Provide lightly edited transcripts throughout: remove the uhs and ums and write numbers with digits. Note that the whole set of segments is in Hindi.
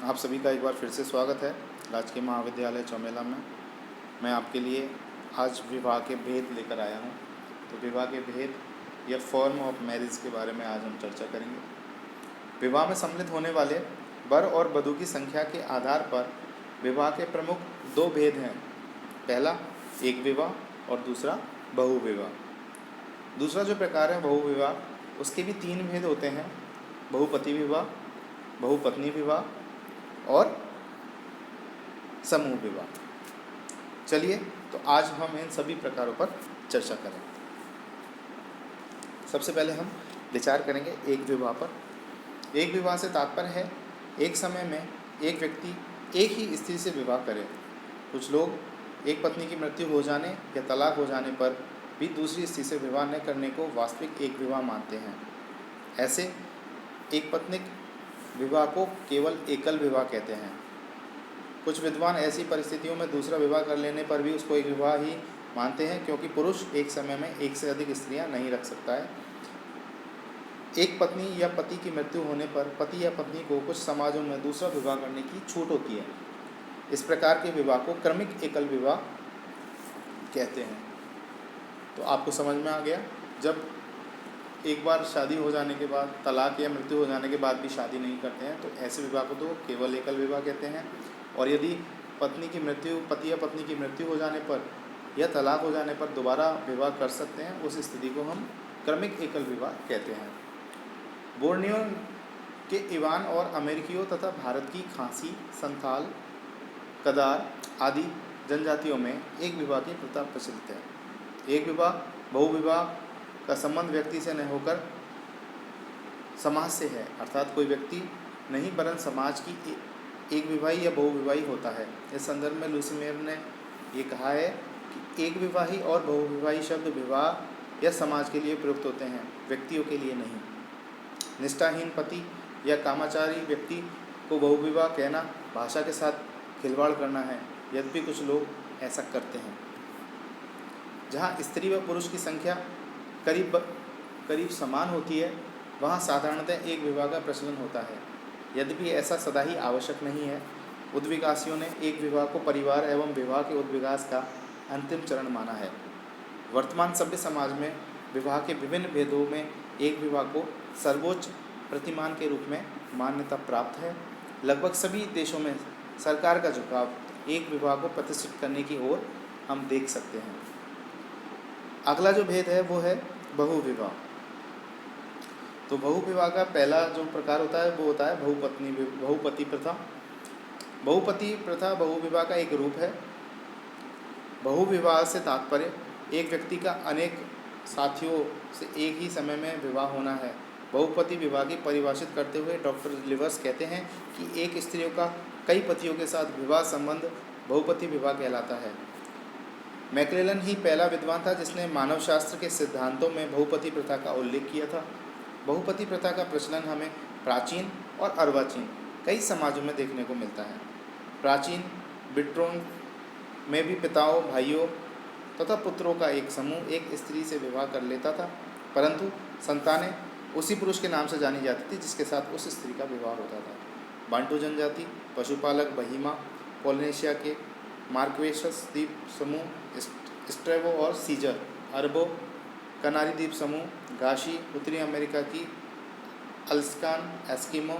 आप सभी का एक बार फिर से स्वागत है राजकीय महाविद्यालय चौमेला में। मैं आपके लिए आज विवाह के भेद लेकर आया हूँ। तो विवाह के भेद या फॉर्म ऑफ मैरिज के बारे में आज हम चर्चा करेंगे। विवाह में सम्मिलित होने वाले वर और वधू की संख्या के आधार पर विवाह के प्रमुख दो भेद हैं। पहला एक विवाह और दूसरा बहुविवाह। दूसरा जो प्रकार है बहुविवाह, उसके भी तीन भेद होते हैं: बहुपति विवाह, बहुपत्नी विवाह और समूह विवाह। चलिए तो आज हम इन सभी प्रकारों पर चर्चा करें। सबसे पहले हम विचार करेंगे एक विवाह पर। एक विवाह से तात्पर्य है एक समय में एक व्यक्ति एक ही स्त्री से विवाह करे। कुछ लोग एक पत्नी की मृत्यु हो जाने या तलाक हो जाने पर भी दूसरी स्त्री से विवाह न करने को वास्तविक एक विवाह मानते हैं। ऐसे एक पत्निक विवाह को केवल एकल विवाह कहते हैं। कुछ विद्वान ऐसी परिस्थितियों में दूसरा विवाह कर लेने पर भी उसको एक विवाह ही मानते हैं, क्योंकि पुरुष एक समय में एक से अधिक स्त्रियां नहीं रख सकता है। एक पत्नी या पति की मृत्यु होने पर पति या पत्नी को कुछ समाजों में दूसरा विवाह करने की छूट होती है। इस प्रकार के विवाह को क्रमिक एकल विवाह कहते हैं। तो आपको समझ में आ गया, जब एक बार शादी हो जाने के बाद तलाक या मृत्यु हो जाने के बाद भी शादी नहीं करते हैं तो ऐसे विवाह को तो केवल एकल विवाह कहते हैं। और यदि पति या पत्नी की मृत्यु हो जाने पर या तलाक हो जाने पर दोबारा विवाह कर सकते हैं, उस स्थिति को हम क्रमिक एकल विवाह कहते हैं। बोर्नियो के इवान और अमेरिकियों तथा भारत की खासी, संथाल, कदार आदि जनजातियों में एक विवाह की प्रथा प्रचलित है। एक विवाह बहुविवाह का संबंध व्यक्ति से न होकर समाज से है, अर्थात कोई व्यक्ति नहीं वरन समाज की एक विवाही या बहुविवाही होता है। इस संदर्भ में लुसिमेर ने ये कहा है कि एक विवाही और बहुविवाही शब्द विवाह या समाज के लिए प्रयुक्त होते हैं, व्यक्तियों के लिए नहीं। निष्ठाहीन पति या कामाचारी व्यक्ति को बहुविवाह कहना भाषा के साथ खिलवाड़ करना है, यद्यपि कुछ लोग ऐसा करते हैं। जहाँ स्त्री व पुरुष की संख्या करीब समान होती है, वहाँ साधारणतः एक विवाह का प्रचलन होता है, यद्यपि ऐसा सदा ही आवश्यक नहीं है। उद्विकासियों ने एक विवाह को परिवार एवं विवाह के उद्विकास का अंतिम चरण माना है। वर्तमान सभ्य समाज में विवाह के विभिन्न भेदों में एक विवाह को सर्वोच्च प्रतिमान के रूप में मान्यता प्राप्त है। लगभग सभी देशों में सरकार का झुकाव एक विवाह को प्रतिष्ठित करने की ओर हम देख सकते हैं। अगला जो भेद है वो है बहुविवाह। तो बहुविवाह का पहला जो प्रकार होता है वो होता है बहुपति प्रथा। बहुपति प्रथा बहुविवाह का एक रूप है। बहुविवाह से तात्पर्य एक व्यक्ति का अनेक साथियों से एक ही समय में विवाह होना है। बहुपति विवाह की परिभाषित करते हुए डॉक्टर लिवर्स कहते हैं कि एक स्त्रियों का कई पतियों के साथ विवाह संबंध बहुपति विवाह कहलाता है। मैक्लेलन ही पहला विद्वान था जिसने मानवशास्त्र के सिद्धांतों में बहुपति प्रथा का उल्लेख किया था। बहुपति प्रथा का प्रचलन हमें प्राचीन और अर्वाचीन कई समाजों में देखने को मिलता है। प्राचीन बिट्रोन में भी पिताओं, भाइयों तथा पुत्रों का एक समूह एक स्त्री से विवाह कर लेता था, परंतु संतानें उसी पुरुष के नाम से जानी जाती थी जिसके साथ उस स्त्री का विवाह होता था। बांटू जनजाति, पशुपालक बहिमा, पोलिनेशिया के मार्क्वेशस द्वीप समूह, स्ट्रेवो और सीजर, अरबों, कनारी द्वीप समूह, गाशी, उत्तरी अमेरिका की Alaskan, Eskimo,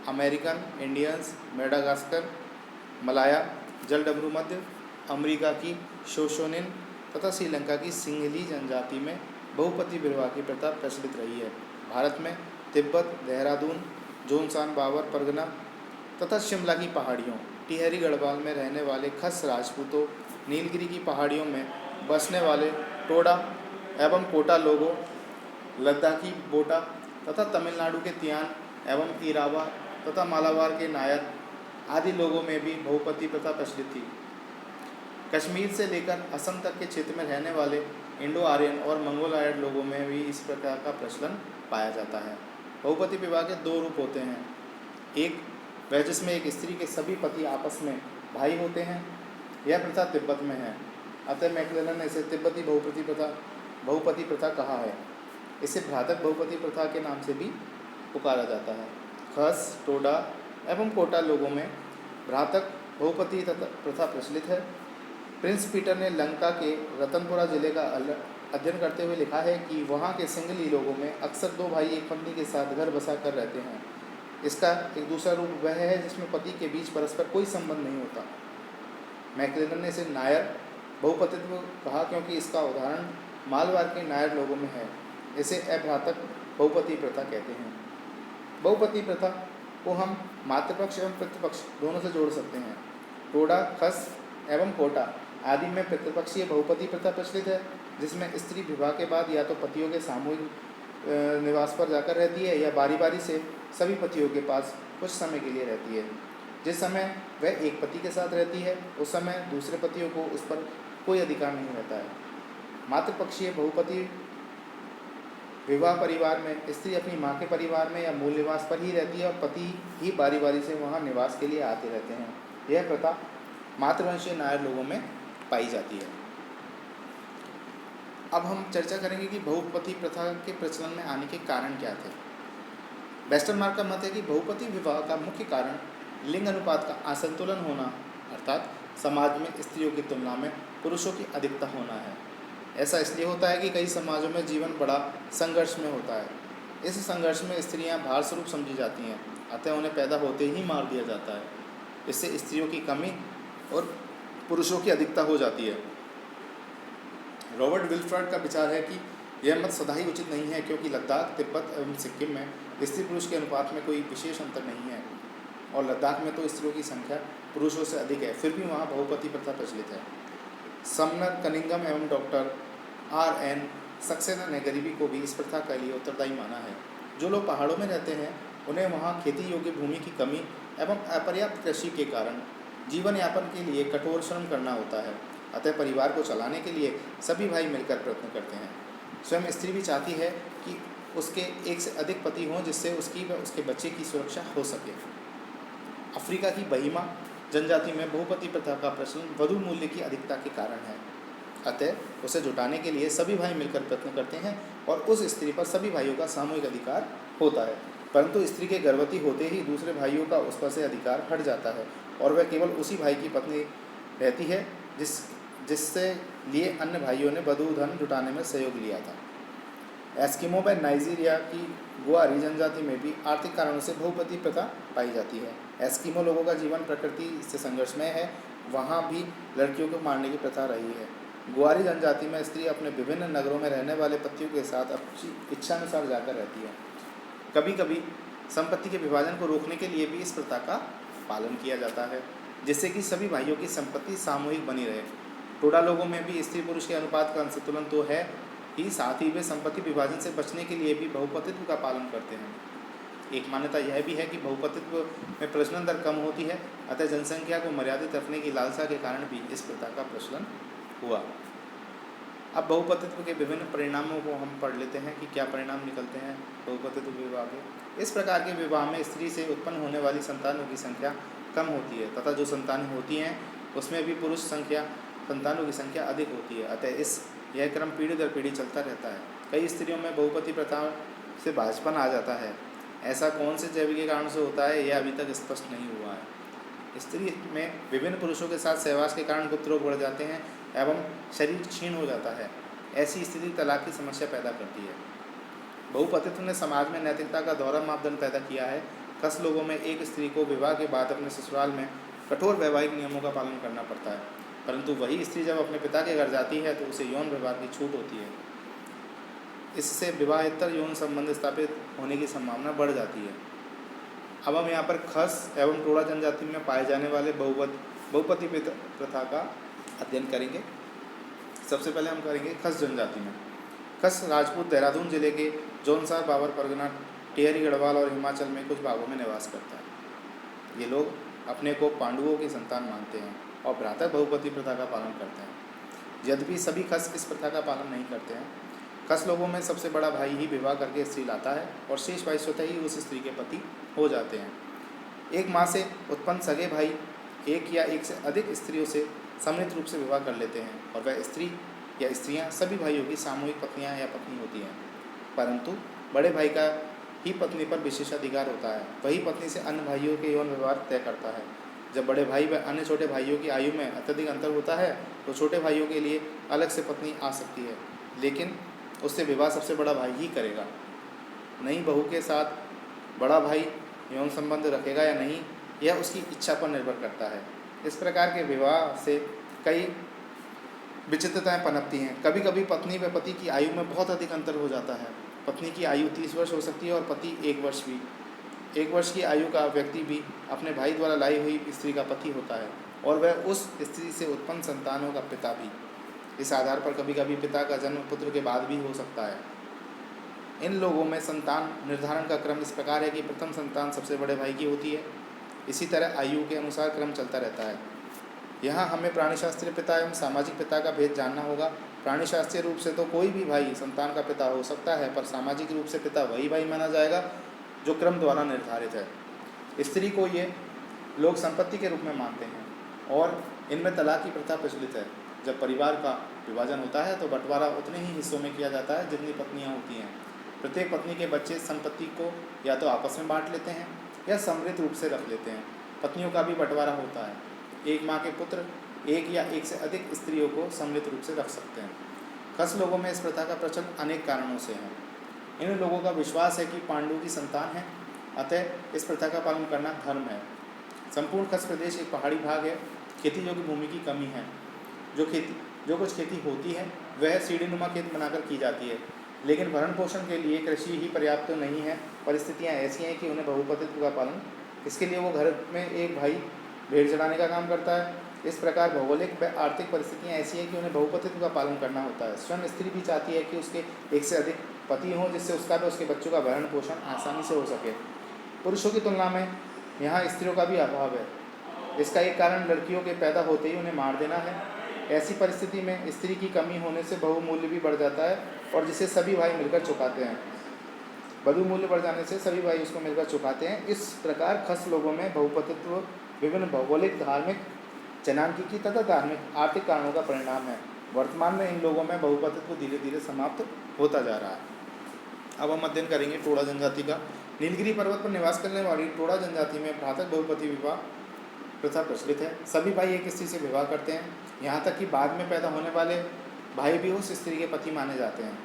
American Indians, Madagascar, Malaya, जलडमरू मध्य अमेरिका की शोशोनिन तथा श्रीलंका की सिंहली जनजाति में बहुपति विवाह की प्रथा प्रचलित रही है। भारत में तिब्बत, देहरादून, जोनसान बावर परगना तथा शिमला की पहाड़ियों, टिहरी गढ़वाल में रहने वाले खस राजपूतों, नीलगिरी की पहाड़ियों में बसने वाले टोडा एवं कोटा लोगों, लद्दाखी बोटा तथा तमिलनाडु के तियान एवं इरावा तथा मालाबार के नायर आदि लोगों में भी बहुपति प्रथा प्रचलित थी। कश्मीर से लेकर असम तक के क्षेत्र में रहने वाले इंडो आर्यन और मंगोलायड लोगों में भी इस प्रकार का प्रचलन पाया जाता है। बहुपति विवाह के दो रूप होते हैं। एक वह जिसमें एक स्त्री के सभी पति आपस में भाई होते हैं। यह प्रथा तिब्बत में है, अतः मैक्लेलन ने इसे तिब्बती बहुपति प्रथा कहा है। इसे भ्रातक बहुपति प्रथा के नाम से भी पुकारा जाता है। खस, टोडा, एवं कोटा लोगों में भ्रातक बहुपति प्रथा प्रचलित है। प्रिंस पीटर ने लंका के रतनपुरा जिले का अध्ययन करते हुए लिखा है कि वहाँ के सिंगली लोगों में अक्सर दो भाई एक पत्नी के साथ घर बसा कर रहते हैं। इसका एक दूसरा रूप वह है जिसमें पति के बीच परस्पर कोई संबंध नहीं होता। मैक्लेलन ने इसे नायर बहुपतित्व कहा क्योंकि इसका उदाहरण मालवार के नायर लोगों में है। इसे अभ्रातक बहुपति प्रथा कहते हैं। बहुपति प्रथा को हम मातृपक्ष एवं पितृपक्ष दोनों से जोड़ सकते हैं। टोडा, खस एवं कोटा आदि में पितृपक्षीय बहुपति प्रथा प्रचलित है, जिसमें स्त्री विवाह के बाद या तो पतियों के सामूहिक निवास पर जाकर रहती है या बारी बारी से सभी पतियों के पास कुछ समय के लिए रहती है। जिस समय वह एक पति के साथ रहती है उस समय दूसरे पतियों को उस पर कोई अधिकार नहीं रहता है। मातृपक्षीय बहुपति विवाह परिवार में स्त्री अपनी माँ के परिवार में या मूल निवास पर ही रहती है और पति ही बारी बारी से वहाँ निवास के लिए आते रहते हैं। यह प्रथा मातृवंशीय नायर लोगों में पाई जाती है। अब हम चर्चा करेंगे कि बहुपति प्रथा के प्रचलन में आने के कारण क्या थे। वेस्टरमार्क का मत है कि बहुपति विवाह का मुख्य कारण लिंग अनुपात का असंतुलन होना, अर्थात समाज में स्त्रियों की तुलना में पुरुषों की अधिकता होना है। ऐसा इसलिए होता है कि कई समाजों में जीवन बड़ा संघर्ष में होता है। इस संघर्ष में स्त्रियां भार स्वरूप समझी जाती हैं, अतः उन्हें पैदा होते ही मार दिया जाता है। इससे स्त्रियों की कमी और पुरुषों की अधिकता हो जाती है। रॉबर्ट विल्फ्रेड का विचार है कि यह मत सदा ही उचित नहीं है, क्योंकि लद्दाख, तिब्बत एवं सिक्किम में स्त्री पुरुष के अनुपात में कोई विशेष अंतर नहीं है और लद्दाख में तो स्त्रियों की संख्या पुरुषों से अधिक है, फिर भी वहाँ बहुपति प्रथा प्रचलित है। समनर, कनिंगम एवं डॉक्टर R.N. सक्सेना ने गरीबी को भी इस प्रथा के लिए उत्तरदायी माना है। जो लोग पहाड़ों में रहते हैं उन्हें वहाँ खेती योग्य भूमि की कमी एवं अपर्याप्त कृषि के कारण जीवन यापन के लिए कठोर श्रम करना होता है। अतः परिवार को चलाने के लिए सभी भाई मिलकर प्रयत्न करते हैं। स्वयं स्त्री भी चाहती है कि उसके एक से अधिक पति हों, जिससे उसकी व उसके बच्चे की सुरक्षा हो सके। अफ्रीका की बहिमा जनजाति में बहुपति प्रथा का प्रचलन वधु मूल्य की अधिकता के कारण है। अतः उसे जुटाने के लिए सभी भाई मिलकर प्रयत्न करते हैं और उस स्त्री पर सभी भाइयों का सामूहिक अधिकार होता है, परंतु स्त्री के गर्भवती होते ही दूसरे भाइयों का उस पर से अधिकार हट जाता है और वह केवल उसी भाई की पत्नी रहती है जिससे लिए अन्य भाइयों ने वधु धन जुटाने में सहयोग लिया था। एस्किमो में नाइजीरिया की गुआरी जनजाति में भी आर्थिक कारणों से बहुपति प्रथा पाई जाती है। एस्किमो लोगों का जीवन प्रकृति से संघर्षमय है, वहाँ भी लड़कियों को मारने की प्रथा रही है। गुआरी जनजाति में स्त्री अपने विभिन्न नगरों में रहने वाले पतियों के साथ अपनी इच्छानुसार जाकर रहती है। कभी कभी संपत्ति के विभाजन को रोकने के लिए भी इस प्रथा का पालन किया जाता है, जिससे कि सभी भाइयों की संपत्ति सामूहिक बनी रहे। टोडा लोगों में भी स्त्री पुरुष के अनुपात का असंतुलन तो है ही, साथ ही वे संपत्ति विभाजन से बचने के लिए भी बहुपतित्व का पालन करते हैं। एक मान्यता यह भी है कि बहुपतित्व में प्रजनन दर कम होती है, अतः जनसंख्या को मर्यादित रखने की लालसा के कारण भी इस प्रथा का प्रचलन हुआ। अब बहुपतित्व के विभिन्न परिणामों को हम पढ़ लेते हैं कि क्या परिणाम निकलते हैं बहुपतित्व विवाह के। इस प्रकार के विवाह में स्त्री से उत्पन्न होने वाली संतानों की संख्या कम होती है तथा जो संतानें होती हैं उसमें भी पुरुष संतानों की संख्या अधिक होती है। अतः यह क्रम पीढ़ी दर पीढ़ी चलता रहता है। कई स्त्रियों में बहुपति प्रथा से बाझपन आ जाता है। ऐसा कौन से जैविक कारण से होता है यह अभी तक स्पष्ट नहीं हुआ है। स्त्री में विभिन्न पुरुषों के साथ सहवास के कारण गुप्त रोग बढ़ जाते हैं एवं शरीर क्षीण हो जाता है। ऐसी स्थिति तलाक की समस्या पैदा करती है। बहुपतित्व ने समाज में नैतिकता का दोहरा मापदंड पैदा किया है। खस लोगों में एक स्त्री को विवाह के बाद अपने ससुराल में कठोर वैवाहिक नियमों का पालन करना पड़ता है, परंतु वही स्त्री जब अपने पिता के घर जाती है तो उसे यौन व्यवहार की छूट होती है। इससे विवाहेतर यौन संबंध स्थापित होने की संभावना बढ़ जाती है। अब हम यहाँ पर खस एवं टोडा जनजाति में पाए जाने वाले बहुपति प्रथा का अध्ययन करेंगे। सबसे पहले हम करेंगे खस जनजाति में। खस राजपूत देहरादून जिले के जौनसार, बाबर परगना, टिहरी, गढ़वाल और हिमाचल में कुछ भागों में निवास करता है। ये लोग अपने को पांडवों की संतान मानते हैं और भ्रातक बहुपति प्रथा का पालन करते हैं। यद्यपि सभी खस इस प्रथा का पालन नहीं करते हैं। खस लोगों में सबसे बड़ा भाई ही विवाह करके स्त्री लाता है और शेष भाई स्वतः ही उस स्त्री के पति हो जाते हैं। एक माँ से उत्पन्न सगे भाई एक या एक से अधिक स्त्रियों से सम्मिलित रूप से विवाह कर लेते हैं और वह स्त्री या स्त्रियां सभी भाइयों की सामूहिक पत्नियां या पत्नी होती हैं, परंतु बड़े भाई का ही पत्नी पर विशेषाधिकार होता है। वही पत्नी से अन्य भाइयों के यौन व्यवहार तय करता है। जब बड़े भाई व अन्य छोटे भाइयों की आयु में अत्यधिक अंतर होता है तो छोटे भाइयों के लिए अलग से पत्नी आ सकती है, लेकिन उससे विवाह सबसे बड़ा भाई ही करेगा। नई बहू के साथ बड़ा भाई यौन संबंध रखेगा या नहीं, यह उसकी इच्छा पर निर्भर करता है। इस प्रकार के विवाह से कई विचित्रताएं पनपती हैं। कभी कभी पत्नी व पति की आयु में बहुत अधिक अंतर हो जाता है। पत्नी की आयु 30 वर्ष हो सकती है और पति 1 वर्ष भी। 1 वर्ष की आयु का व्यक्ति भी अपने भाई द्वारा लाई हुई स्त्री का पति होता है और वह उस स्त्री से उत्पन्न संतानों का पिता भी। इस आधार पर कभी कभी पिता का जन्म पुत्र के बाद भी हो सकता है। इन लोगों में संतान निर्धारण का क्रम इस प्रकार है कि प्रथम संतान सबसे बड़े भाई की होती है। इसी तरह आयु के अनुसार क्रम चलता रहता है। यहाँ हमें प्राणीशास्त्रीय पिता एवं सामाजिक पिता का भेद जानना होगा। प्राणीशास्त्रीय रूप से तो कोई भी भाई संतान का पिता हो सकता है, पर सामाजिक रूप से पिता वही भाई माना जाएगा जो क्रम द्वारा निर्धारित है। स्त्री को ये लोग संपत्ति के रूप में मानते हैं और इनमें तलाक की प्रथा प्रचलित है। जब परिवार का विभाजन होता है तो बंटवारा उतने ही हिस्सों में किया जाता है जितनी पत्नियाँ होती हैं। प्रत्येक पत्नी के बच्चे संपत्ति को या तो आपस में बांट लेते हैं या समृद्ध रूप से रख लेते हैं। पत्नियों का भी बंटवारा होता है। एक माँ के पुत्र एक या एक से अधिक स्त्रियों को सम्मिलित रूप से रख सकते हैं। खस लोगों में इस प्रथा का प्रचलन अनेक कारणों से है। इन लोगों का विश्वास है कि पांडु की संतान है, अतः इस प्रथा का पालन करना धर्म है। संपूर्ण खस प्रदेश एक पहाड़ी भाग है। खेती योग्य भूमि की कमी है। जो कुछ खेती होती है वह सीढ़ीनुमा खेत बनाकर की जाती है, लेकिन भरण पोषण के लिए कृषि ही पर्याप्त तो नहीं है। परिस्थितियाँ ऐसी हैं कि उन्हें बहुपतित्व का पालन, इसके लिए वो घर में एक भाई भेड़ चढ़ाने का काम करता है। इस प्रकार भौगोलिक व आर्थिक परिस्थितियाँ ऐसी हैं कि उन्हें बहुपतित्व का पालन करना होता है। स्वयं स्त्री भी चाहती है कि उसके एक से अधिक पति हों, जिससे उसका व उसके बच्चों का भरण पोषण आसानी से हो सके। पुरुषों की तुलना में यहाँ स्त्रियों का भी अभाव है। इसका एक कारण लड़कियों के पैदा होते ही उन्हें मार देना है। ऐसी परिस्थिति में स्त्री की कमी होने से बहुमूल्य भी बढ़ जाता है और जिसे सभी भाई मिलकर चुकाते हैं। बहुमूल्य बढ़ जाने से सभी भाई उसको मिलकर चुकाते हैं। इस प्रकार खस लोगों में बहुपतित्व विभिन्न भौगोलिक, धार्मिक, जनांकीकी तथा धार्मिक आर्थिक कारणों का परिणाम है। वर्तमान में इन लोगों में बहुपतित्व धीरे धीरे समाप्त होता जा रहा है। अब हम अध्ययन करेंगे टोडा जनजाति का। नीलगिरी पर्वत पर निवास करने वाली टोडा जनजाति में भ्रातक बहुपति विवाह प्रथा प्रचलित है। सभी भाई एक स्त्री से विवाह करते हैं, यहाँ तक कि बाद में पैदा होने वाले भाई भी उस स्त्री के पति माने जाते हैं।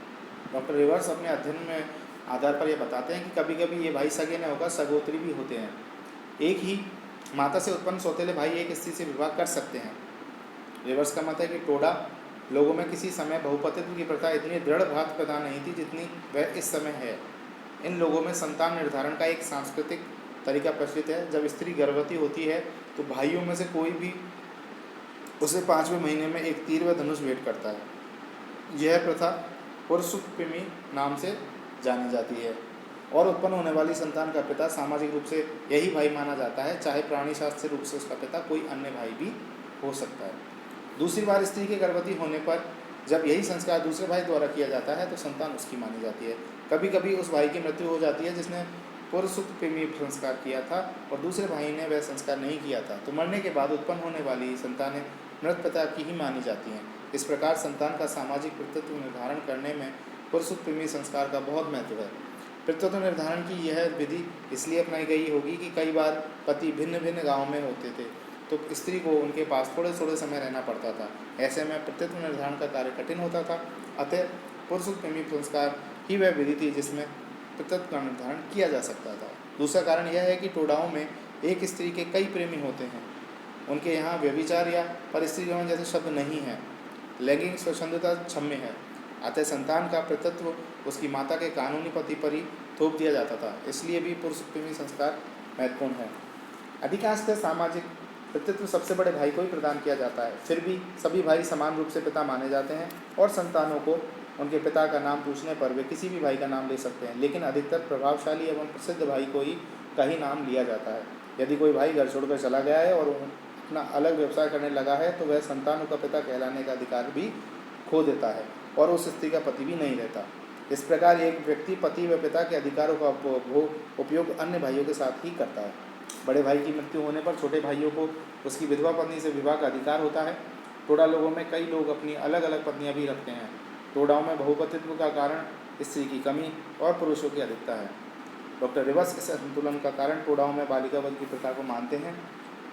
डॉक्टर रिवर्स अपने अध्ययन में आधार पर यह बताते हैं कि कभी कभी ये भाई सगे न होकर सगोत्री भी होते हैं। एक ही माता से उत्पन्न सौतेले भाई एक स्त्री से विवाह कर सकते हैं। रिवर्स का मत है कि टोडा लोगों में किसी समय बहुपतित्व की प्रथा इतनी दृढ़ भात प्रदान नहीं थी जितनी वह इस समय है। इन लोगों में संतान निर्धारण का एक सांस्कृतिक तरीका प्रचलित है। जब स्त्री गर्भवती होती है तो भाइयों में से कोई भी उसे 5वें महीने में एक तीर व धनुष भेंट करता है। यह प्रथा पुरुषोत्पिमी नाम से जानी जाती है और उत्पन्न होने वाली संतान का पिता सामाजिक रूप से यही भाई माना जाता है, चाहे प्राणीशास्त्र रूप से उसका पिता कोई अन्य भाई भी हो सकता है। दूसरी बार स्त्री के गर्भवती होने पर जब यही संस्कार दूसरे भाई द्वारा किया जाता है तो संतान उसकी मानी जाती है। कभी कभी उस भाई की मृत्यु हो जाती है जिसने पुरुषोत्पिमी संस्कार किया था और दूसरे भाई ने वह संस्कार नहीं किया था, तो मरने के बाद उत्पन्न होने वाली संतानें मृत पिता की ही मानी जाती हैं। इस प्रकार संतान का सामाजिक पितृत्व निर्धारण करने में पुरुषोत्पिमी संस्कार का बहुत महत्व है। पितृत्व निर्धारण की यह विधि इसलिए अपनाई गई होगी कि कई बार पति भिन्न भिन्न गाँव में होते थे तो स्त्री को उनके पास थोड़े थोड़े समय रहना पड़ता था। ऐसे में पितृत्व निर्धारण का कार्य कठिन होता था। अतः पुरुषोत्पिमी संस्कार ही वह विधि थी जिसमें पितृत्व का निर्धारण किया जा सकता था। दूसरा कारण यह है कि टोडाओं में एक स्त्री के कई प्रेमी होते हैं। उनके यहाँ व्यभिचार या परिस्त्री ग्रहण जैसे शब्द नहीं है। लैंगिक स्वच्छंदता क्षम्य है। अतः संतान का पितृत्व उसकी माता के कानूनी पति पर ही थोप दिया जाता था। इसलिए भी पुरुषोत्पिमी संस्कार महत्वपूर्ण है। अधिकांशतः सामाजिक पितृत्व सबसे बड़े भाई को ही प्रदान किया जाता है। फिर भी सभी भाई समान रूप से पिता माने जाते हैं और संतानों को उनके पिता का नाम पूछने पर वे किसी भी भाई का नाम ले सकते हैं, लेकिन अधिकतर प्रभावशाली एवं प्रसिद्ध भाई को ही नाम लिया जाता है। यदि कोई भाई घर छोड़कर चला गया है और अपना अलग व्यवसाय करने लगा है तो वह संतानों का पिता कहलाने का अधिकार भी खो देता है और उस स्त्री का पति भी नहीं रहता। इस प्रकार एक व्यक्ति पति व पिता के अधिकारों का उपयोग अन्य भाइयों के साथ ही करता है। बड़े भाई की मृत्यु होने पर छोटे भाइयों को उसकी विधवा पत्नी से विवाह का अधिकार होता है। टोडा लोगों में कई लोग अपनी अलग अलग पत्नियां भी रखते हैं। टोडाओं में बहुपतित्व का कारण स्त्री की कमी और पुरुषों की अधिकता है। डॉक्टर रिवर्स इस असंतुलन का कारण टोडाओं में बालिका वध की प्रथा को मानते हैं।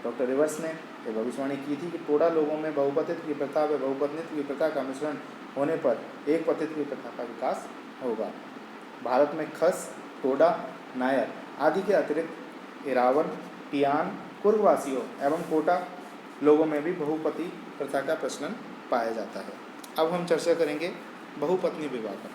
डॉक्टर रिवर्स ने यह भविष्यवाणी की थी कि टोडा लोगों में बहुपतित्व की प्रथा व बहुपत्नित्व की प्रथा का मिश्रण होने पर एक पतित्व की प्रथा का विकास होगा। भारत में खस, टोडा, नायर आदि के अतिरिक्त इरावन, टियान, कुर्गवासियों एवं कोटा लोगों में भी बहुपति प्रथा का प्रचलन पाया जाता है। अब हम चर्चा करेंगे बहुपत्नी विवाह का।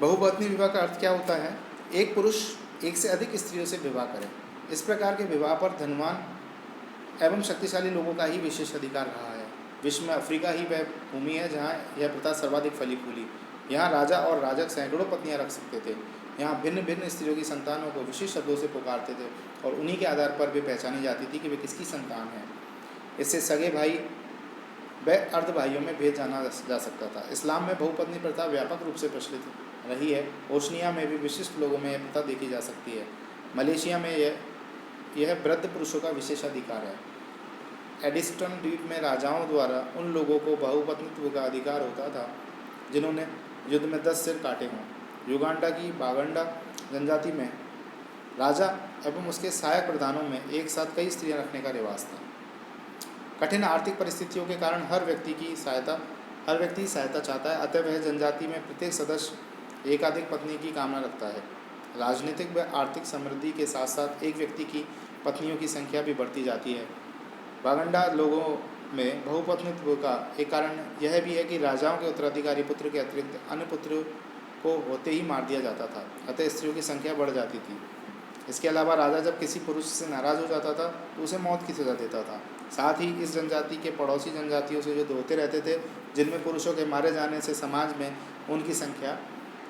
बहुपत्नी विवाह का अर्थ क्या होता है? एक पुरुष एक से अधिक स्त्रियों से विवाह करे। इस प्रकार के विवाह पर धनवान एवं शक्तिशाली लोगों का ही विशेष अधिकार रहा है। विश्व में अफ्रीका ही वह भूमि है जहाँ यह प्रथा सर्वाधिक फली फूली। यहाँ राजा और राजक सैकड़ों पत्नियाँ रख सकते थे। यहाँ भिन्न भिन्न स्त्रियों की संतानों को विशेष शब्दों से पुकारते थे और उन्हीं के आधार पर वे पहचानी जाती थी कि वे किसकी संतान है। इससे सगे भाई व अर्ध भाइयों में भेद जाना जा सकता था। इस्लाम में बहुपत्नी प्रथा व्यापक रूप से प्रचलित रही है। ओशनिया में भी विशिष्ट लोगों में यह प्रथा देखी जा सकती है। मलेशिया में यह वृद्ध पुरुषों का विशेषाधिकार है। एडिस्टन द्वीप में राजाओं द्वारा उन लोगों को बहुपत्नित्व का अधिकार होता था जिन्होंने युद्ध में 10 सिर काटे हों। युगांडा की बागंडा जनजाति में राजा एवं उसके सहायक प्रधानों में एक साथ कई स्त्रियां रखने का रिवाज था। कठिन आर्थिक परिस्थितियों के कारण हर व्यक्ति सहायता चाहता है, अतः वह जनजाति में प्रत्येक सदस्य एकाधिक पत्नी की कामना रखता है। राजनीतिक व आर्थिक समृद्धि के साथ साथ एक व्यक्ति की पत्नियों की संख्या भी बढ़ती जाती है। बागंडा लोगों में बहुपत्नित्व का एक कारण यह भी है कि राजाओं के उत्तराधिकारी पुत्र के अतिरिक्त अन्य पुत्र को होते ही मार दिया जाता था, अतः स्त्रियों की संख्या बढ़ जाती थी। इसके अलावा राजा जब किसी पुरुष से नाराज़ हो जाता था तो उसे मौत की सज़ा देता था। साथ ही इस जनजाति के पड़ोसी जनजातियों से युद्ध होते रहते थे जिनमें पुरुषों के मारे जाने से समाज में उनकी संख्या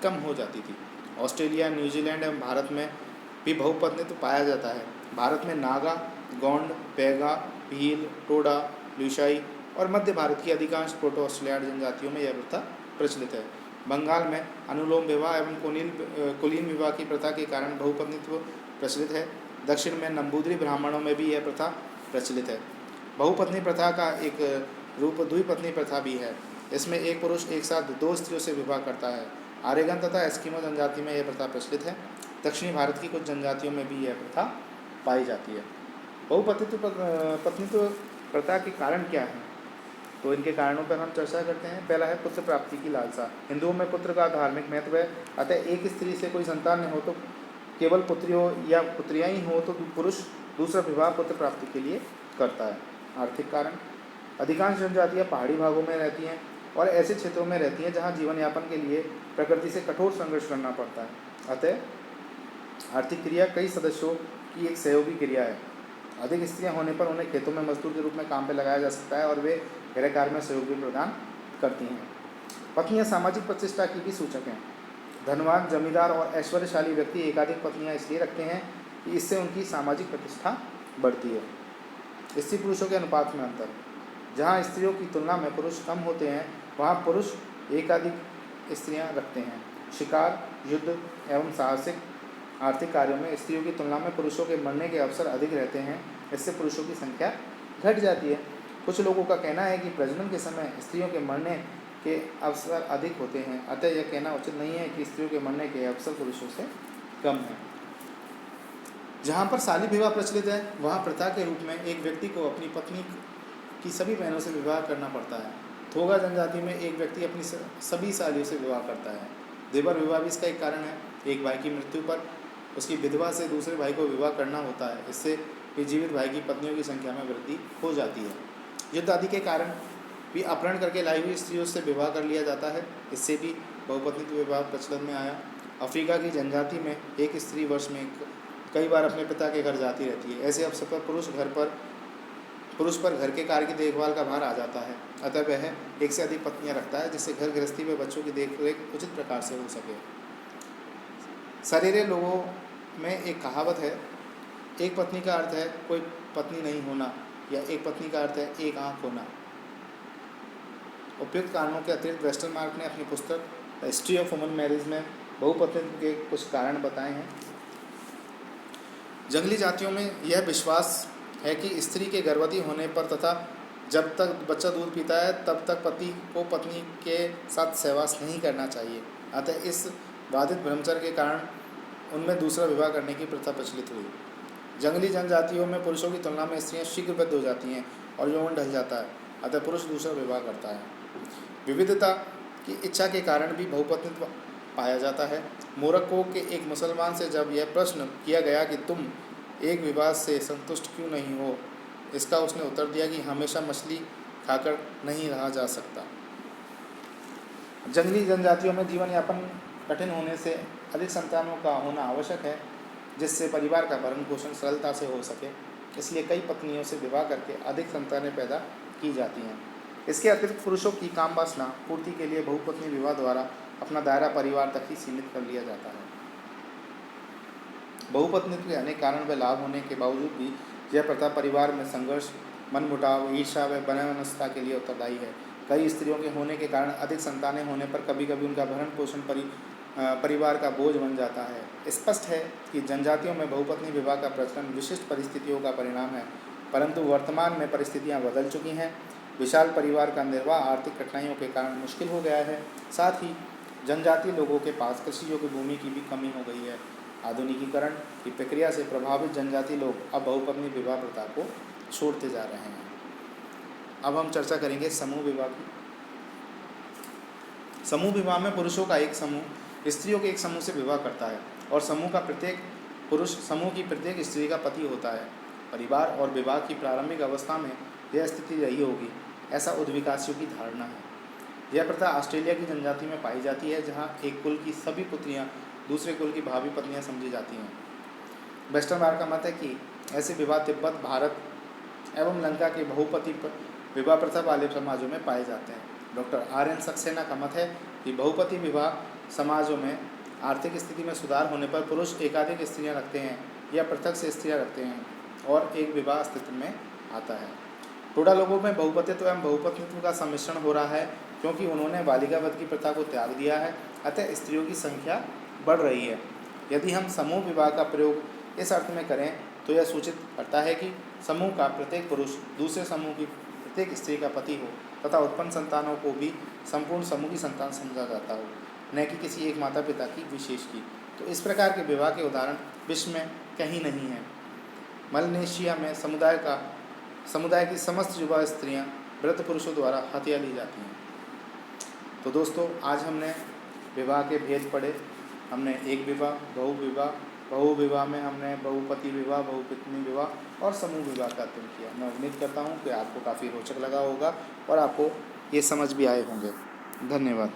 कम हो जाती थी। ऑस्ट्रेलिया, न्यूजीलैंड एवं भारत में भी बहुपत्नित्व पाया जाता है। भारत में नागा, गोंड, बैगा, भील, टोडा, लुशाई और मध्य भारत की अधिकांश प्रोटो ऑस्ट्रेलियाड जनजातियों में यह प्रथा प्रचलित है। बंगाल में अनुलोम विवाह एवं कुलीन विवाह की प्रथा के कारण बहुपत्नित्व प्रचलित है। दक्षिण में नंबूदरी ब्राह्मणों में भी यह प्रथा प्रचलित है। बहुपत्नी प्रथा का एक रूप द्विपत्नी प्रथा भी है। इसमें एक पुरुष एक साथ 2 स्त्रियों से विवाह करता है। आरेगन तथा एस्किमो जनजाति में यह प्रथा प्रचलित है। दक्षिणी भारत की कुछ जनजातियों में भी यह प्रथा पाई जाती है। बहुपत्नित्व प्रथा के कारण क्या है? तो इनके कारणों पर हम चर्चा करते हैं। पहला है पुत्र प्राप्ति की लालसा। हिंदुओं में पुत्र का धार्मिक महत्व है, अतः एक स्त्री से कोई संतान नहीं हो तो केवल पुत्री हो या पुत्रियाँ ही हो तो पुरुष दूसरा विवाह पुत्र प्राप्ति के लिए करता है। आर्थिक कारण, अधिकांश जनजातियाँ पहाड़ी भागों में रहती हैं और ऐसे क्षेत्रों में रहती हैं जहाँ जीवन यापन के लिए प्रकृति से कठोर संघर्ष करना पड़ता है। अतः आर्थिक क्रिया कई सदस्यों की एक सहयोगी क्रिया है। अधिक स्त्रियां होने पर उन्हें खेतों में मजदूर के रूप में काम पर लगाया जा सकता है और वे गृह कार्य में सहयोग भी प्रदान करती हैं। पत्नियां सामाजिक प्रतिष्ठा की भी सूचक हैं। धनवान, जमींदार और ऐश्वर्यशाली व्यक्ति एकाधिक पत्नियां इसलिए रखते हैं कि इससे उनकी सामाजिक प्रतिष्ठा बढ़ती है। स्त्री पुरुषों के अनुपात में अंतर, जहाँ स्त्रियों की तुलना में पुरुष कम होते हैं वहाँ पुरुष एकाधिक स्त्रियाँ रखते हैं। शिकार, युद्ध एवं साहसिक आर्थिक कार्यों में स्त्रियों की तुलना में पुरुषों के मरने के अवसर अधिक रहते हैं। इससे पुरुषों की संख्या घट जाती है। कुछ लोगों का कहना है कि प्रजनन के समय स्त्रियों के मरने के अवसर अधिक होते हैं, अतः यह कहना उचित नहीं है कि स्त्रियों के मरने के अवसर पुरुषों से कम हैं। जहाँ पर शादी विवाह प्रचलित है वहाँ प्रथा के रूप में एक व्यक्ति को अपनी पत्नी की सभी बहनों से विवाह करना पड़ता है। थोगा जनजाति में एक व्यक्ति अपनी सभी सालियों से विवाह करता है। देवर विवाह भी इसका एक कारण है। एक भाई की मृत्यु पर उसकी विधवा से दूसरे भाई को विवाह करना होता है। इससे भी जीवित भाई की पत्नियों की संख्या में वृद्धि हो जाती है। युद्ध आदि के कारण भी अपहरण करके लाई हुई स्त्रियों से विवाह कर लिया जाता है। इससे भी बहुपत्नित्व विवाह प्रचलन में आया। अफ्रीका की जनजाति में एक स्त्री वर्ष में कई बार अपने पिता के घर जाती रहती है। ऐसे अवसर पर पुरुष पर घर के कार्य की देखभाल का भार आ जाता है, अतः वह एक से अधिक पत्नियां रखता है जिससे घर गृहस्थी में बच्चों की देखरेख उचित प्रकार से हो सके। शरीरे लोगों में एक कहावत है, एक पत्नी का अर्थ है कोई पत्नी नहीं होना, या एक पत्नी का अर्थ है एक आँख होना। उपयुक्त कारणों के अतिरिक्त वेस्टर्न मार्क ने अपनी पुस्तक हिस्ट्री ऑफ वुमेन मैरिज में बहुपत्नित्व के कुछ कारण बताए हैं। जंगली जातियों में यह विश्वास है कि स्त्री के गर्भवती होने पर तथा जब तक बच्चा दूध पीता है तब तक पति को पत्नी के साथ सहवास नहीं करना चाहिए, अतः इस बाधित ब्रह्मचर्य के कारण उनमें दूसरा विवाह करने की प्रथा प्रचलित हुई। जंगली जनजातियों में पुरुषों की तुलना में स्त्रियां शीघ्र वृद्ध हो जाती हैं और यौवन ढल जाता है, अतः पुरुष दूसरा विवाह करता है। विविधता की इच्छा के कारण भी बहुपत्नित्व पाया जाता है। मोरक्को के एक मुसलमान से जब यह प्रश्न किया गया कि तुम एक विवाह से संतुष्ट क्यों नहीं हो, इसका उसने उत्तर दिया कि हमेशा मछली खाकर नहीं रहा जा सकता। जंगली जनजातियों में जीवन यापन कठिन होने से अधिक संतानों का होना आवश्यक है, जिससे परिवार का भरण पोषण सरलता से हो सके। इसलिए कई पत्नियों से विवाह करके अधिक संतानें पैदा की जाती हैं। इसके अतिरिक्त पुरुषों की काम वासना पूर्ति के लिए बहुपत्नी विवाह द्वारा अपना दायरा परिवार तक ही सीमित कर लिया जाता है। बहुपत्नित्व के अनेक कारण व लाभ होने के बावजूद भी यह प्रथा परिवार में संघर्ष, मनमुटाव, ईर्ष्या व वैमनस्यता के लिए उत्तरदायी है। कई स्त्रियों के होने के कारण अधिक संतानें होने पर कभी कभी उनका भरण पोषण परिवार का बोझ बन जाता है। स्पष्ट है कि जनजातियों में बहुपत्नी विवाह का प्रचलन विशिष्ट परिस्थितियों का परिणाम है, परंतु वर्तमान में परिस्थितियां बदल चुकी हैं। विशाल परिवार का निर्वाह आर्थिक कठिनाइयों के कारण मुश्किल हो गया है। साथ ही जनजातीय लोगों के पास कृषि योग्य भूमि की भी कमी हो गई है। आधुनिकीकरण की प्रक्रिया से प्रभावित जनजातीय लोग अब बहुपत्नी विवाह प्रथा को छोड़ते जा रहे हैं। अब हम चर्चा करेंगे समूह विवाह की। समूह विवाह में पुरुषों का एक समूह स्त्रियों के एक समूह से विवाह करता है और समूह का प्रत्येक पुरुष समूह की प्रत्येक स्त्री का पति होता है। परिवार और विवाह की प्रारंभिक अवस्था में यह स्थिति रही होगी, ऐसा उद्विकासियों की धारणा है। यह प्रथा ऑस्ट्रेलिया की जनजाति में पाई जाती है, जहाँ एक कुल की सभी पुत्रियाँ दूसरे कुल की भावी पत्नियाँ समझी जाती हैं। वेस्टरमार्क का मत है कि ऐसे विवाह तिब्बत, भारत एवं लंका के बहुपति विवाह प्रथा वाले समाजों में पाए जाते हैं। डॉक्टर RN सक्सेना का मत है कि बहुपति विवाह समाजों में आर्थिक स्थिति में सुधार होने पर पुरुष एकाधिक स्त्रियां रखते हैं या पृथक से स्त्रियां रखते हैं और एक विवाह अस्तित्व में आता है। टोडा लोगों में बहुपतित्व एवं बहुपत्नित्व का सम्मिश्रण हो रहा है, क्योंकि उन्होंने बालिकावध की प्रथा को त्याग दिया है, अतः स्त्रियों की संख्या बढ़ रही है। यदि हम समूह विवाह का प्रयोग इस अर्थ में करें तो यह सूचित करता है कि समूह का प्रत्येक पुरुष दूसरे समूह की प्रत्येक स्त्री का पति हो तथा उत्पन्न संतानों को भी संपूर्ण समूह की संतान समझा जाता हो, न कि किसी एक माता पिता की विशेष की। तो इस प्रकार के विवाह के उदाहरण विश्व में कहीं नहीं हैं। मलेशिया में समुदाय की समस्त युवा स्त्रियां वृद्ध पुरुषों द्वारा हत्या ली जाती हैं। तो दोस्तों, आज हमने विवाह के भेद पढ़े। हमने एक विवाह, बहु विवाह में हमने बहुपति विवाह, बहुपत्नी विवाह और समूह विवाह का अध्ययन किया। मैं उम्मीद करता हूँ कि आपको काफ़ी रोचक लगा होगा और आपको ये समझ भी आए होंगे। धन्यवाद।